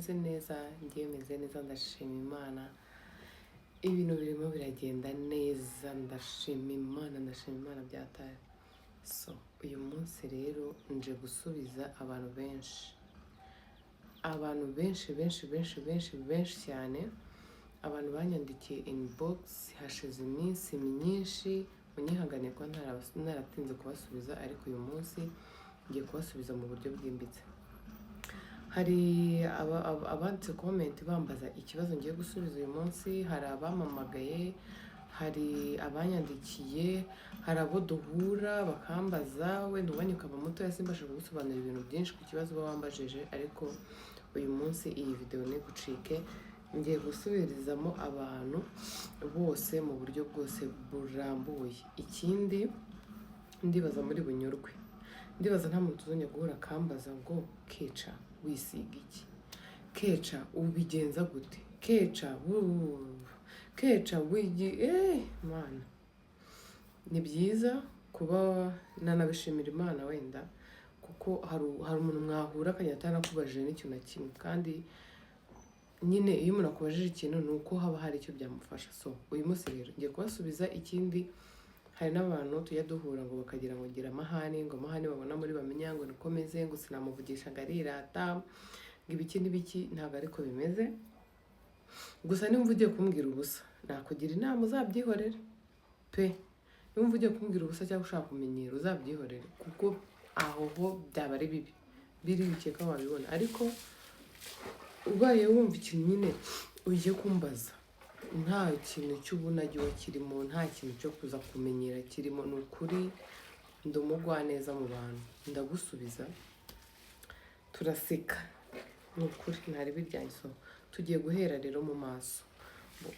mumeze neza, ngiye meze neza ndashima Imana. Ibintu birimo biragenda neza, ndashima Imana byataye. So, uyu munsi rero nje gusubiza abantu benshi cyane. Abantu banyandikiye inbox hashize iminsi myinshi, munyihangane ko naratinze kubasubiza, ariko uyu munsi ngiye kubasubiza mu buryo bwimbitse. Hari abanditse comment bambaza ikibazo ngiye gusubiza uyu munsi, hari abamamagaye, hari abanyandikiye, hari abo duhura bakambaza, wenda umwanya ukaba mutoya simbasha gusobanura ibintu byinshi ku kibazo bambajije, ariko uyu munsi iyi video ni gucike, ngiye gusubirizamo abantu bose mu buryo bwose burambuye. Ikindi ndibaza muri bunyurwe, ndibaza nta muntu uzongera guhura akambaza ngo Keca wisiga iki, Keca ubigenza gute, Keca wigi mana. Ni byiza kuba nanabishimira Imana wenda, kuko hari umuntu mwahura akajya atanakubajije n'ikintu na kimwe, kandi nyine iyo umuntu akubajije ikintu ni uko haba hari icyo byamufasha. So uyu munsi rero ngiye kubasubiza. Ikindi, hari n'abantu tujya duhura ngo bakagira ngo ngira amahane, ngo amahane babona muri bamenya ngo nikomeze, ngo sinamuvugisha ngo arirata, ngo ibiki n'ibiki. Ntabwo ariko bimeze. Gusa nimba ugiye kumbwira ubusa, nakugira inama uzabyihorere pe. Nimba ugiye kumbwira ubusa cyangwa ushaka kumenyera, uzabyihorere, kuko aho ho byaba ari bibi, biri bikeka wabibona. Ariko ubaye wumva ikintu nyine ugiye kumbaza nta kintu cy'ubunajyo kirimo, nta kintu cyo kuza kumenyera kirimo, ni ukuri ndumugwaneza mu bantu, ndagusubiza, turaseka, ni ukuri ntari biryanjye. So tugiye guhera rero mu maso.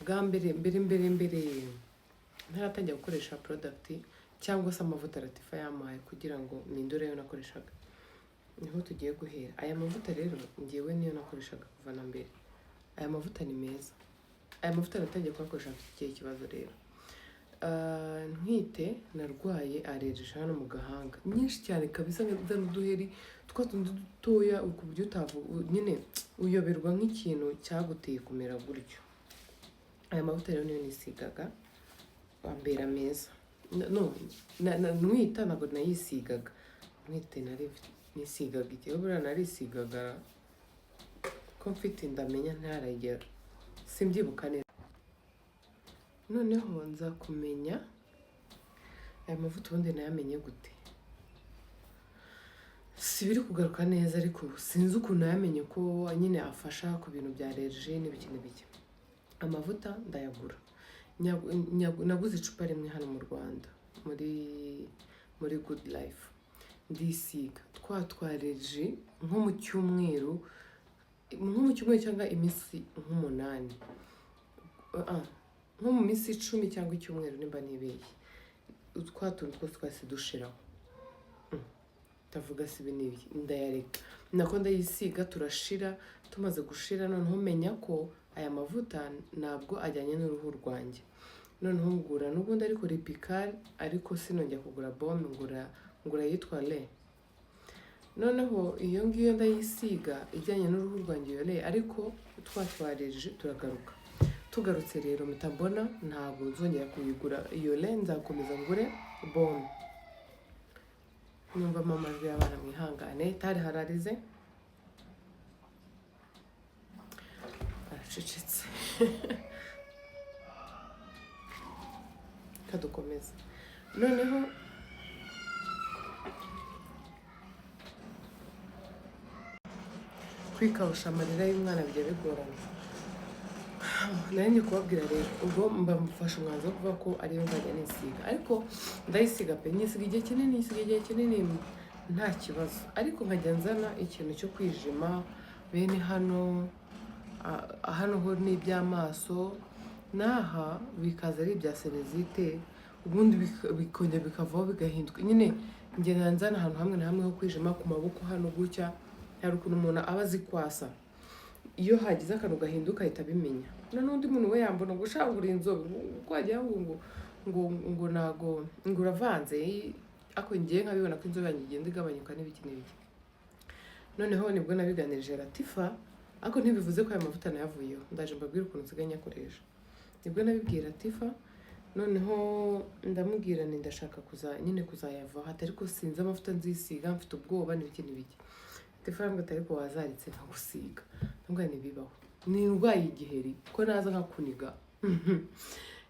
Bwa mbere ntaratangira gukoresha product cyangwa se amavuta Latifa yampaye kugira ngo mpindure ayo nakoreshaga, niho tugiye guhera. Aya mavuta rero ngewe niyo nakoreshaga kuva na mbere. Aya mavuta ni meza. Aya mavuta natangiye kuyakoresha mfite ikihe kibazo rero. Ntwite narwaye allergie hano mu gahanga nyinshi cyane kabisa, n'uduheri twatundi dutoya ku buryo nyine uyoberwa nk'ikintu cyaguteye kumera gutyo. Aya mavuta rero niyo nisigaga, ambera meza. Ntwita ntabwo nayisigaga, ntwite nisigaga igihe buriya narisigaga ko mfite indamenya ntaragera, simbyibuka neza. Noneho nza kumenya aya mavuta ubundi nayamenye gute, si biri kugaruka neza, ariko sinzi ukuntu nayamenye ko nyine afasha ku bintu bya allergie n'ibiki n'ibiki. Amavuta ndayagura, naguze icupa rimwe hano mu Rwanda muri Good Life, ndisiga twa allergie nko mu cyumweru cyangwa iminsi nk'umunani, nko mu minsi 10 cyangwa icyumweru nimba nibeye, twa tuntu twose twase dushiraho. Ndavuga si binibye, ndayareka nako ndayisiga, turashira. Tumaze gushira noneho menya ko aya mavuta ntabwo ajyanye n'uruhu rwanjye. Noneho ngura n'ubundi ariko Repical, ariko sinongera kugura bombe, ngura yitwa Le. Noneho iyo ngiyo ndayisiga ijyanye n'uruhu rwanjye yo Le, ariko twatwareje turagaruka. Tugarutse rero mitabona ntabwo nzongera kuyigura iyo Le, nzakomeza ngure bombe. Numva amajwi y'abana mwihangane, tari hararize aracecetse. Kadukomeza. Noneho kwikawusha amarira y'umwana bijya bigorana. Nari kubabwira rero, ubwo mbamufasha umwanzuro wo kuvuga ko ariyo nzajya nisiga, ariko ndayisiga pe, nisiga igihe kinini nta kibazo. Ariko nkajya nzana ikintu cyo kwijima bene hano ho n'iby'amaso, naha bikaza ari ibya serezite, ubundi bikongera bikavaho bigahinduka. Nyine njye nzana ahantu hamwe na hamwe ho kwijima ku maboko hano gutya, hari ukuntu umuntu aba azi kwasa, iyo hagize akantu gahinduka ahita abimenya. N'undi muntu we yambona ngo ushangura inzobe, uko wagira ngo nago ngo uravanze, ako ngiye nkabibona ko inzobe yanjye igenda igabanyuka n'ibiki n'ibiki. Noneho nibwo nabiganirije Latifa, ariko ntibivuze ko aya mavuta nayavuyeho, ndaje mbabwira ukuntu nsigaye nyakoresha. Nibwo nabibwira Tifa, noneho ndamubwira nti ndashaka kuzayavaho, ariko sinzi amavuta nzisiga, mfite ubwoba n'ibiki n'ibiki. Tifa arambwira ati ariko wazaritse nkagusiga. Ndamubwira ntibibaho, ni indwaye igiheri ko naza nkakuniga.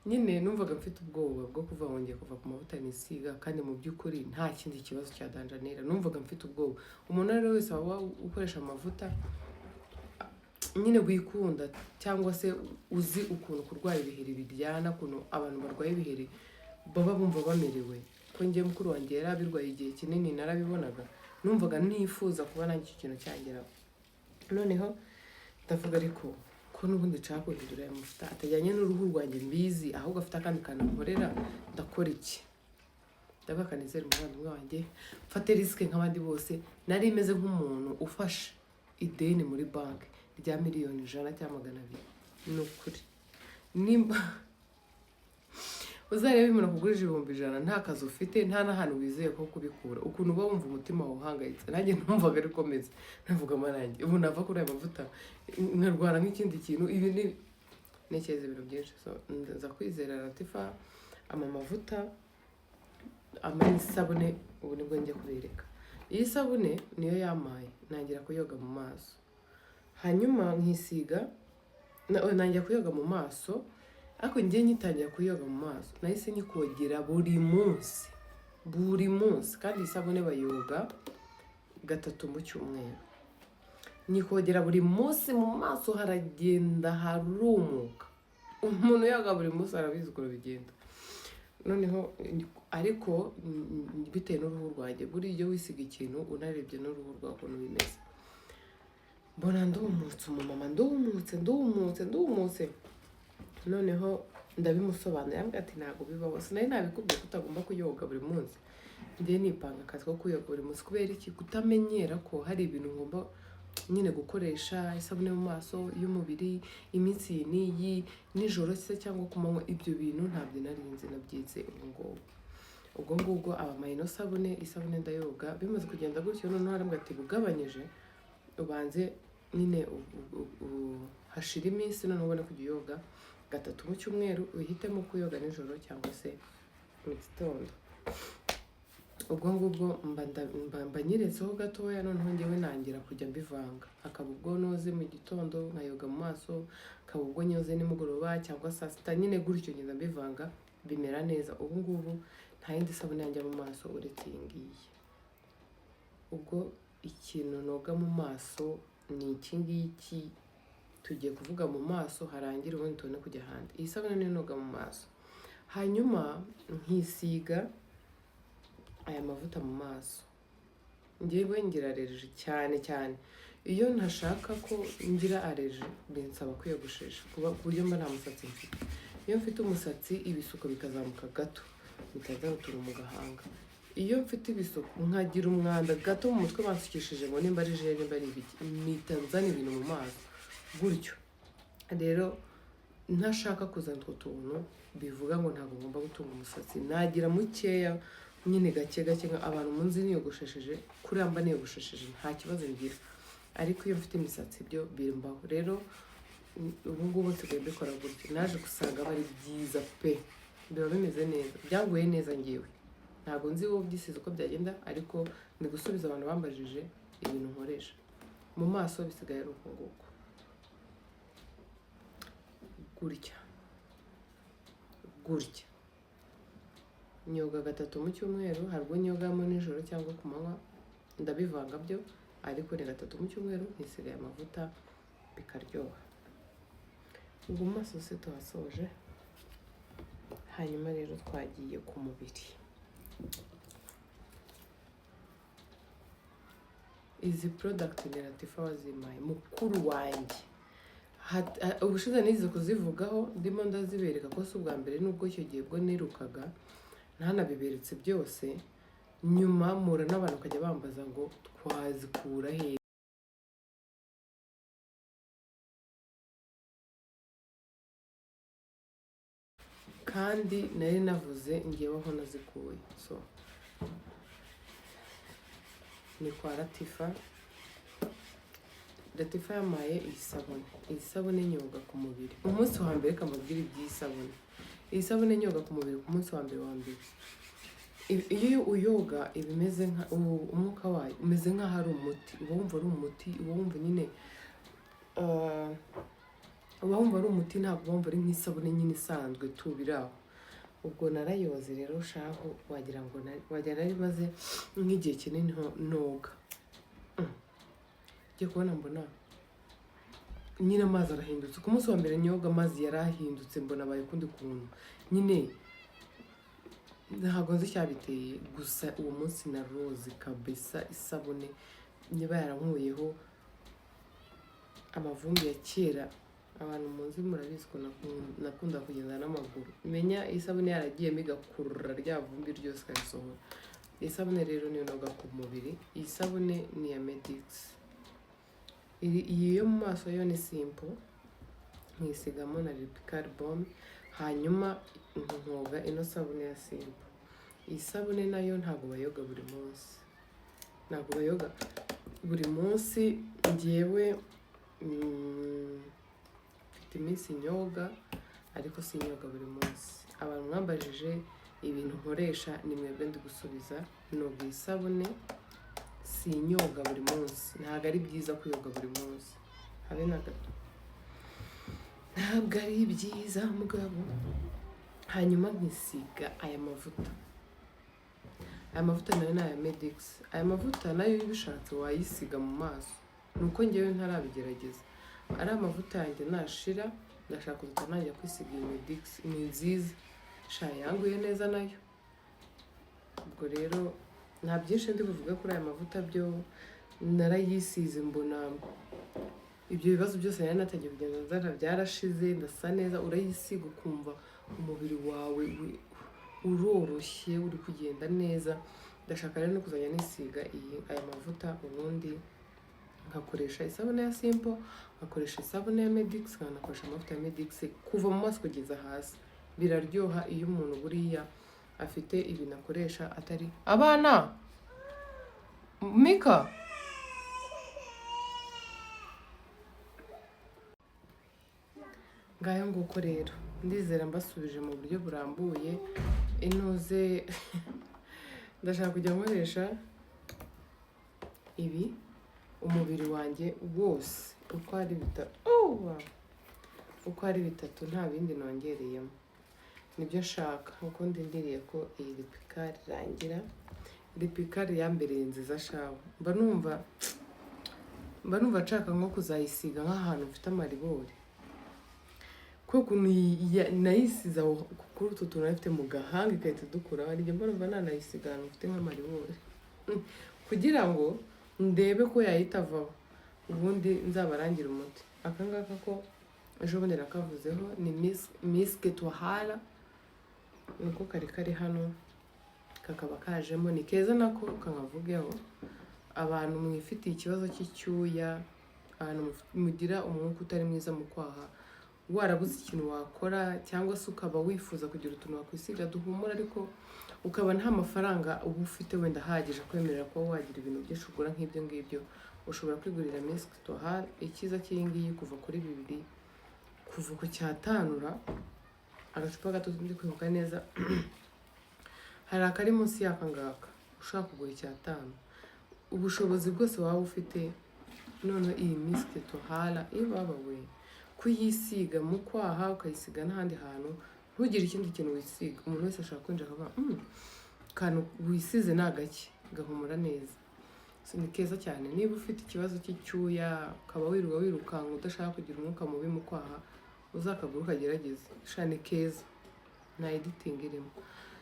Nyine numvaga mfite ubwoba bwo kuva wongeye kuva ku mavuta nisiga, kandi mu by'ukuri nta kindi kibazo cya danjanera. Numvaga mfite ubwoba. Umuntu ari wese waba ukoresha amavuta nyine wikunda, cyangwa se uzi ukuntu kurwara ibiheri biryana, ukuntu abantu barwaye ibiheri baba bumva bamerewe. Ko njye mukuru wanjye yari abirwaye igihe kinini, narabibonaga, numvaga nifuza kuba nanjye icyo kintu cyangeraho. Noneho ndavuga ariko ko n'ubundi nshaka guhindura aya mavuta atajyanye n'uruhu rwanjye mbizi, ahubwo afite akandi kantu nkorera, ndakora iki? Ndavuga kanizere umuvandimwe wanjye, mfate risike nk'abandi bose. Nari imeze nk'umuntu ufashe ideni muri banki rya miliyoni 100 cyangwa 200. Ni ukuri, nimba uzareba umuntu akugurije 100,000 nta kazi ufite, nta n'ahantu wizeye ko kubikura, ukuntu uba wumva umutima wawe uhangayitse. Nanjye numvaga ariko meze, navuga amarangi ubu nava kuri aya mavuta nkarwara nk'ikindi kintu. Ibi ni nekeza ibintu byinshi. So nza kwizera Latifa amavuta isabune. Ubu nibwo njya kubereka. Iyi sabune niyo yamaye, nangira kuyoga mu maso, hanyuma nkisiga, nangira kuyoga mu maso. Ariko njye nyitangira kuyoga mu maso nahise nyikogera buri munsi, kandi isabune bayoga 3 mu cyumweru. Nyikogera buri munsi, mu maso haragenda harumuka. Umuntu yoga buri munsi arabizi uko bigenda. Noneho ariko bitewe n'uruhu rwanjye, buri iyo wisiga ikintu unarebye n'uruhu rwawe ukuntu bimeze, mbona ndumutse umumama, ndumutse. Noneho ndabimusobanurira, ambwira ati ntabwo bibaho, sinari nabikubwiye ko utagomba kuyoga buri munsi. Njye nipanga akazi ko kuyoga buri munsi. Kubera iki? Kutamenyera ko hari ibintu ngomba nyine gukoresha isabune mu maso y'umubiri iminsi n'iyi, nijoro se cyangwa ku manywa. Ibyo bintu ntabyo nari nzi, nabyize ubwo ngubwo abamayino isabune ndayoga. Bimaze kugenda gutyo, noneho arambwira ati bugabanyije ubanze nyine hashira iminsi, noneho ubone kujya uyoga 3 mu cyumweru, uhitemo kuyoga nijoro cyangwa se mu gitondo. Ubwo ngubwo mba nyiretseho gatoya, noneho njyewe nangira kujya mbivanga. Akaba ubwo noze mu gitondo nkayoga mu maso, akaba ubwo nyoze nimugoroba cyangwa saa sita, nyine gutyo ngenda mbivanga, bimera neza. Ubu ngubu nta yindi sabune yanjya mu maso uretse iyi ngiyi. Ubwo ikintu noga mu maso ni iki ngiki. Tugiye kuvuga mu maso harangira, ubundi tubone kujya ahandi. Iyi sabune niyo noga mu maso, hanyuma nkisiga aya mavuta mu maso. Njyewe ngira allergie cyane. Iyo ntashaka ko ngira allergie binsaba kwiyogoshesha, ku buryo mba nta musatsi mfite. Iyo mfite umusatsi ibisuko bikazamuka gato, bikaza gutura mu gahanga. Iyo mfite ibisuko nkagira umwanda gato mu mutwe bansukishije, ngo nimba ari jene nimba ari ibiki, mpita nzana ibintu mu maso gutyo. Rero ntashaka kuzana utwo tuntu bivuga ngo ntabwo ngomba gutunga umusatsi, nagira mukeya nyine gake abantu munsi niyogoshesheje, kuriya mba niyogoshesheje nta kibazo bigira. Ariko iyo mfite imisatsi byo bimbaho. Rero ubu ngubu nsigaye mbikora gutyo. Naje gusanga aba ari byiza pe, biba bimeze neza, byanguye neza. Ngewe ntabwo nzi wowe byisize uko byagenda, ariko ni gusubiza abantu bambajije ibintu nkoresha mu maso. Bisigaye ari uko nguko gutya. Nyoga 3 mu cyumweru, hari ubwo nyogamo nijoro cyangwa ku manywa, ndabivanga byo, ariko ni 3 mu cyumweru nkisigaye amavuta bikaryoha. Ubwo mu maso se tuhasoje, hanyuma rero twagiye ku mubiri. Izi product ni Latifa wazimaye, mukuru wanjye. Ubushize nize kuzivugaho ndimo ndazibereka ko si ubwa mbere, nubwo icyo gihe bwo nirukaga ntanabiberetse byose. Nyuma mura n'abantu kajya bambaza ngo twazikura he, kandi nari navuze ngewe aho nazikuye. So ni kwa Latifa, Latifa yamaye iyi sabune nyoga ku mubiri umunsi wa mbere kamubwira iby'iyi sabune. Iyi sabune nyoga ku mubiri ku munsi wa mbere iyo uyoga ibimeze nka umwuka wayo umeze nk'aho ari umuti, uba wumva ari umuti, uba wumva nyine uba wumva ari umuti, ntabwo wumva ari nk'isabune nyine isanzwe tubiraho. Ubwo narayoze rero shaho wagira ngo nari maze nk'igihe kinini noga. Ngiye kubona mbona nyine amazi arahindutse. Ku munsi wa mbere nyoga amazi yarahindutse, mbona abaye ukundi kuntu nyine, ntabwo nzi icyabiteye, gusa uwo munsi naroze kabisa. Isabune niba yarankuyeho amavumbi ya kera. Abantu munzi murabizi ko nakunda kugenda n'amaguru, menya isabune yaragiyemo igakurura rya vumbi ryose ikarisohora. Isabune rero niyo noga ku mubiri. Iyi sabune ni ya Medix. Iyi yo mu maso yo ni simple, nkisigamo na Lipical Balm, hanyuma nkoga ino sabune ya simple. Iyi sabune nayo ntabwo bayoga buri munsi, ntabwo bayoga buri munsi. Njyewe mfite iminsi nyoga, ariko si nyoga buri munsi. Abantu mwambajije ibintu nkoresha ni mwebwe ndi gusubiza. Noga iyi sabune, si nyoga buri munsi. Ntabwo ari byiza kuyoga buri munsi, habe na gato, ntabwo ari byiza mugabo. Hanyuma nkisiga aya mavuta. Aya mavuta nayo ni aya Medix. Aya mavuta nayo iyo ubishatse wayisiga mu maso, nuko njyewe ntarabigerageza. Ari amavuta yanjye nashira ndashaka kuzajya najya kwisiga iyi Medix, ni nziza sha, yanguye neza nayo. Ubwo rero nta byinshi ndi buvuge kuri aya mavuta, byo narayisize mbona ibyo bibazo byose nari natangiye kugenda nzara byarashize, ndasa neza. Urayisiga ukumva umubiri wawe uroroshye, uri kugenda neza. Ndashaka rero no kuzajya nisiga aya mavuta, ubundi nkakoresha isabune ya simple, nkakoresha isabune ya Medix, nkanakoresha amavuta ya Medix kuva mu maso kugeza hasi. Biraryoha iyo umuntu buriya afite ibintu akoresha atari abana. Mika ngayo nguko rero, ndizera mbasubije mu buryo burambuye. Inoze ndashaka kujya nkoresha ibi umubiri wanjye wose uko ari bitatu. Uko ari bitatu, nta bindi nongereyemo. Nibyo nshaka, nkuko ndindiriye ko iyi Lipical irangira. Lipical yambereye nziza shaho. Mba numva nshaka nko kuzayisiga nk'ahantu mfite amaribori, kuko nayisize aho kuri utu tuntu nafite mu gahanga igahita dukura. Hari igihe mbona nanayisiga ahantu mfite nk'amaribori kugira ngo ndebe ko yahita avaho, ubundi nzabarangira umuti. Aka ngaka ko ejo bundi nakavuzeho ni Misk Twahara, nuko kari hano, kakaba kajemo. Ni keza nako kankavugeho. Abantu mwifitiye ikibazo cy'icyuya, abantu mugira umwuka utari mwiza mu kwaha, warabuze ikintu wakora, cyangwa se ukaba wifuza kugira utuntu wakwisiga duhumura, ariko ukaba nta mafaranga uba ufite wenda ahagije kwemerera kuba wagira ibintu byinshi ugura nk'ibyo ngibyo, ushobora kwigurira Misk Twahara. Icyiza cy'iyi ngiyi kuva kuri 2, kuva ku cyatanura, agacupa gato ndi kwibuka neza hari akari munsi y'aka ngaka, ushaka kugura icyatanu. Ubushobozi bwose waba ufite, none iyi Misk Twahara baba we kuyisiga mu kwaha, ukayisiga n'ahandi hantu, ntugire ikindi kintu wisiga. Umuntu wese ashaka kwinjira akavuga kantu wisize nagake gahumura neza. Ni keza cyane. Niba ufite ikibazo cy'icyuya, ukaba wirukanka udashaka kugira umwuka mubi mu kwaha, uzakagura ukagerageza. Ni keza, nta editing irimo.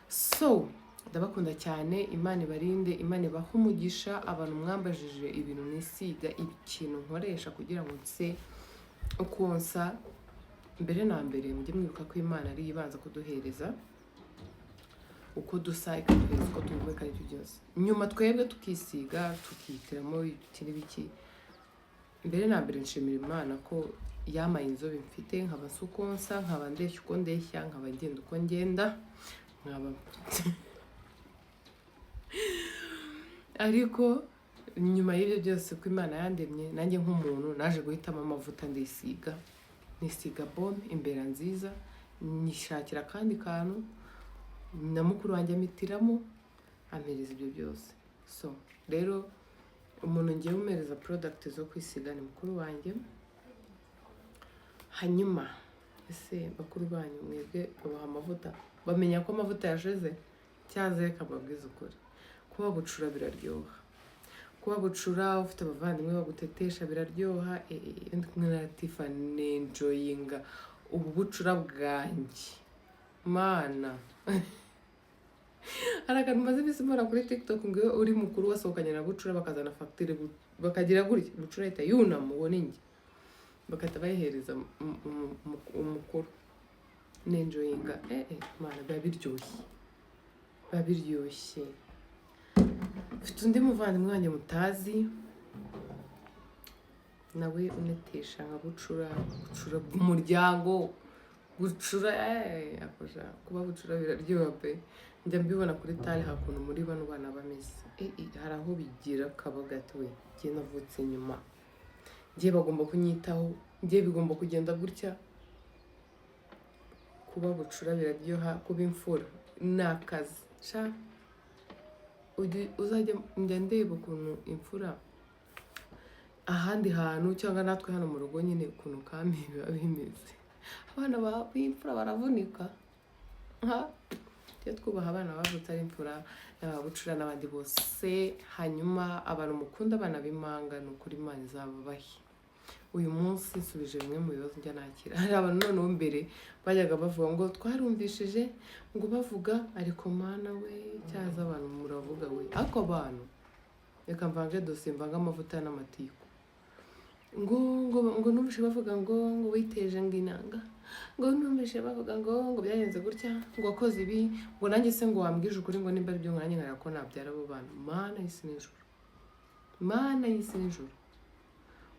So ndabakunda cyane. Imana ibarinde, Imana ibahe umugisha. Abantu mwambajije ibintu nisiga, ikintu nkoresha kugira ngo nse ukonsa, mbere na mbere mujye mwibuka ko Imana ari ibanza kuduhereza uko dusa, ikaduhereza uko tumuhumeka n'ibyo byose. Nyuma twebwe tukisiga, tukihitiramo ikiri biki. Mbere na mbere nshimira Imana ko yamaye inzobe mfite, nkaba nsa uko nsa, nkaba ndeshya uko ndeshya, nkaba ngenda uko ngenda, nkaba ariko nyuma y'ibyo byose ko Imana yandemye nanjye nk'umuntu naje guhitamo amavuta ndisiga, nisiga baume imbere nziza, nyishakira akandi kantu na mukuru wanjye amitiramo ampereza ibyo byose. So rero umuntu ngiye umereza product zo kwisiga ni mukuru wanjye. Hanyuma ese bakuru banyu mwebwe babaha amavuta bamenya ko amavuta yashize cyaze kababwiza ukuri. Kuba bucura biraryoha, kuba bucura ufite abavandimwe bagutetesha biraryoha. Latifa nenjoyinga ubu bucura bwanjye mana. Hari akantu maze iminsi mbona kuri TikTok ngo iyo uri mukuru wasohokanye na bucura bakazana fagitire bakagira gutya bucura ahita yunama uwo ninjye bakahita bayihereza umukuru. Nenjoyinga mana biba biryoshye, biba biryoshye. Mfite undi muvandimwe wanjye mutazi nawe unetesha nka bucura, bucura bw'umuryango, bucura akoja kuba bucura biraryoha pe. Njya mbibona kuri tale hakuntu muri bano bana bameze. Hari aho bigira kabagati we njye navutse nyuma, njye bagomba kunyitaho, njye bigomba kugenda gutya. Kuba bucura biraryoha, kuba imfura ni akazi sha. Uzajya njya ndeba ukuntu imfura ahandi hantu cyangwa natwe hano mu rugo nyine ukuntu kami biba bimeze. Abana b'imfura baravunika tujye twubaha abana bavutse ari imfura n'ababucura n'abandi bose. Hanyuma abantu mukunda abana b'impanga ni ukuri Imana izababahe. Uyu munsi nsubije bimwe mu bibazo njya nakira. Hari abantu noneho mbere bajyaga bavuga ngo twarumvishije ngo bavuga ariko mana we cyaza abantu muravuga we. Ako abantu reka mvange dosiye mvange amavuta n'amatiku ngo numvishe bavuga ngo witeje ngo inanga, ngo numvishe bavuga ngo byagenze gutya, ngo wakoze ibi, ngo nanjye se ngo wambwije ukuri ngo nimba ari byo nanjye nkara ko nabyara abo bana. Mana y'isi n'ijuru, mana y'isi n'ijuru.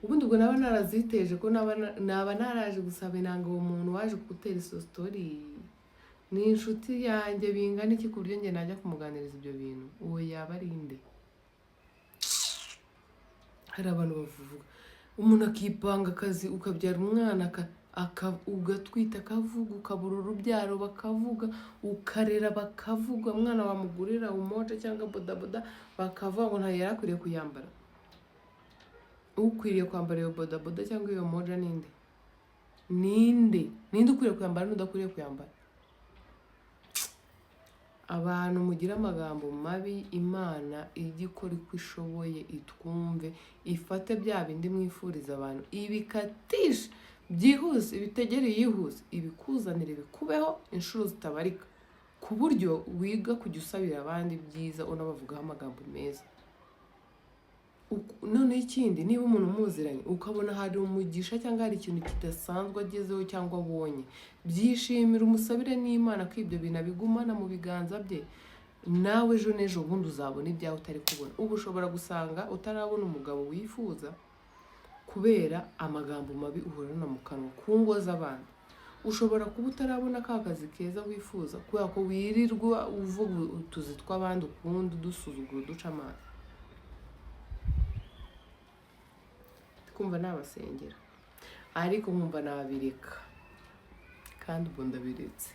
Ubundi ubwo naba naraziteje ko naba naraje gusaba inanga uwo muntu waje gutera izo story ni inshuti yanjye bingana iki ku buryo njye najya kumuganiriza ibyo bintu. Uwo yaba ari inde? Hari abantu bavuga umuntu akipanga akazi ukabyara umwana ugatwita akavuga, ukabura urubyaro bakavuga, ukarera bakavuga, umwana wamugurira umoja cyangwa bodaboda bakavuga ngo ntayo yarakwiriye kuyambara. Ukwiriye kwambara iyo bodaboda cyangwa iyo moja ninde? Ninde ukwiriye kuyambara n'udakwiriye kuyambara? Abantu mugira amagambo mabi, Imana ijya ikora uko ishoboye itwumve, ifate bya bindi mwifuriza abantu ibikatisha byihuse, ibitegereye yihuse, ibikuzanire bikubeho inshuro zitabarika, ku buryo wiga kujya usabira abandi byiza unabavugaho amagambo meza. None ikindi, niba umuntu muziranye ukabona hari umugisha cyangwa hari ikintu kidasanzwe agezeho cyangwa abonye, byishimira umusabire n'Imana ko ibyo bintu abigumana mu biganza bye. Nawe ejo n'ejo bundi uzabona ibyawe utari kubona. Ubu ushobora gusanga utarabona umugabo wifuza kubera amagambo mabi uhorana mu kanwa ku ngo z'abandi. Ushobora kuba utarabona ka kazi keza wifuza kubera ko wirirwa uvuga utuzi tw'abandi ukundi udusuzugura uduca amazi. Kumva nabasengera ariko nkumva nabireka kandi ubu ndabiretse.